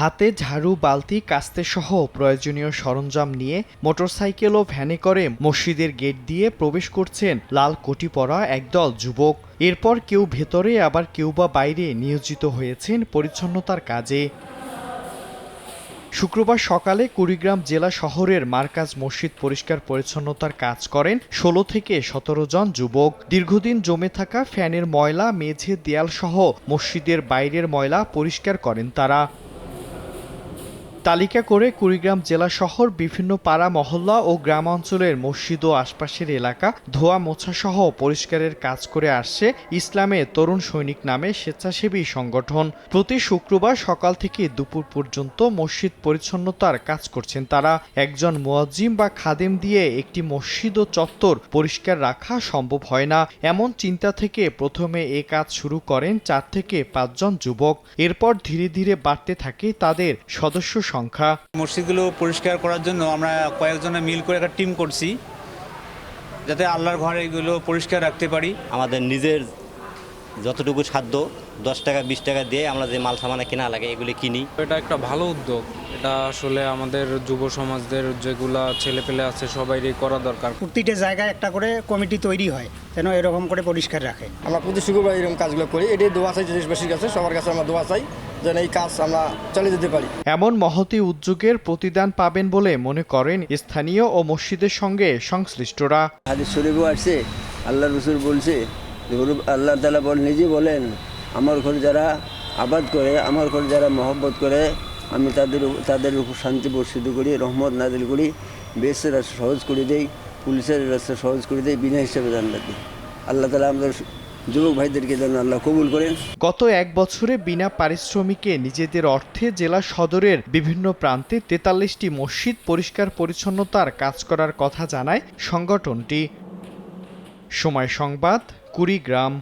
হাতে ঝাড়ু, বালতি, কাস্তে সহ প্রয়োজনীয় সরঞ্জাম নিয়ে মোটরসাইকেল ও ভ্যানে করে মসজিদের গেট দিয়ে প্রবেশ করছেন লাল কোটি পরা একদল যুবক। এরপর কেউ ভেতরে আবার কেউ বা বাইরে নিয়োজিত হয়েছেন পরিচ্ছন্নতার কাজে। শুক্রবার সকালে কুড়িগ্রাম জেলা শহরের মার্কাজ মসজিদ পরিষ্কার পরিচ্ছন্নতার কাজ করেন ১৬ থেকে ১৭ জন যুবক। দীর্ঘদিন জমে থাকা ফ্যানের ময়লা, মেঝে, দেয়াল সহ মসজিদের বাইরের ময়লা পরিষ্কার করেন তারা। তালিকা করে কুড়িগ্রাম জেলা শহর বিভিন্ন পাড়া মহল্লা ও গ্রাম অঞ্চলের মসজিদ ও আশপাশের এলাকা ধোয়া মোছা সহ পরিষ্কারের কাজ করে আসছে ইসলামে তরুণ সৈনিক নামে স্বেচ্ছাসেবী সংগঠন। প্রতি শুক্রবার সকাল থেকে দুপুর পর্যন্ত মসজিদ পরিচ্ছন্নতার কাজ করছেন তারা। একজন মুয়াজ্জিম বা খাদেম দিয়ে একটি মসজিদ ও চত্বর পরিষ্কার রাখা সম্ভব হয় না, এমন চিন্তা থেকে প্রথমে এ কাজ শুরু করেন ৪ থেকে ৫ জন যুবক। এরপর ধীরে ধীরে বাড়তে থাকে তাদের সদস্য সংখ্যা। মসজিদগুলো পরিষ্কার করার জন্য আমরা কয়েকজনে মিল করে একটা টিম করছি, যাতে আল্লাহর ঘরে এগুলো পরিষ্কার রাখতে পারি। আমাদের নিজের যতটুকু সাধ্য 10 টাকা 20 টাকা দিয়ে আমরা যে মাল সামানা কেনা লাগে এগুলি কিনি। এটা একটা ভালো উদ্যোগ। এটা আসলে আমাদের যুব সমাজদের যেগুলা ছেলেপেলে আছে সবাইরই করা দরকার। প্রতিটা জায়গায় একটা করে কমিটি তৈরি হয় যেন এরকম করে পরিষ্কার রাখে। আমরা প্রতি শুক্রবার এরকম কাজগুলো করি। এটাই দোয়া চাই দেশবাসীর কাছে, সবার কাছে আমরা দোয়া চাই যেন এই কাজ আমরা চালিয়ে যেতে পারি। এমন মহতি উদ্যোগের প্রতিদান পাবেন বলে মনে করেন স্থানীয় ও মসজিদের সঙ্গে সংশ্লিষ্টরা। হাদিস শরীফও আসছে, আল্লাহ রসুল বলছে, আল্লাহ তাআলা নিজে বলেন, আমার ঘর যারা আবাদ করে, আমার ঘর যারা মহব্বত করে, আমি তাদের উপর শান্তি বর্ষিত করি, রহমত নাজিল করি, বেহেশতের রাস্তা সহজ করে দেই, পুলিশের রাস্তা সহজ করে দেই, বিনা হিসাবে জান্নাত দিই। আল্লাহ তাআলা আমাদের যুবক ভাইদেরকে যেন আল্লাহ কবুল করেন। গত এক বছরে বিনা পারিশ্রমিকে নিজেদের অর্থে জেলা সদরের বিভিন্ন প্রান্তে ৪৩টি মসজিদ পরিষ্কার পরিচ্ছন্নতার কাজ করার কথা জানায় সংগঠনটি। সময় সংবাদ, কুড়িগ্রাম।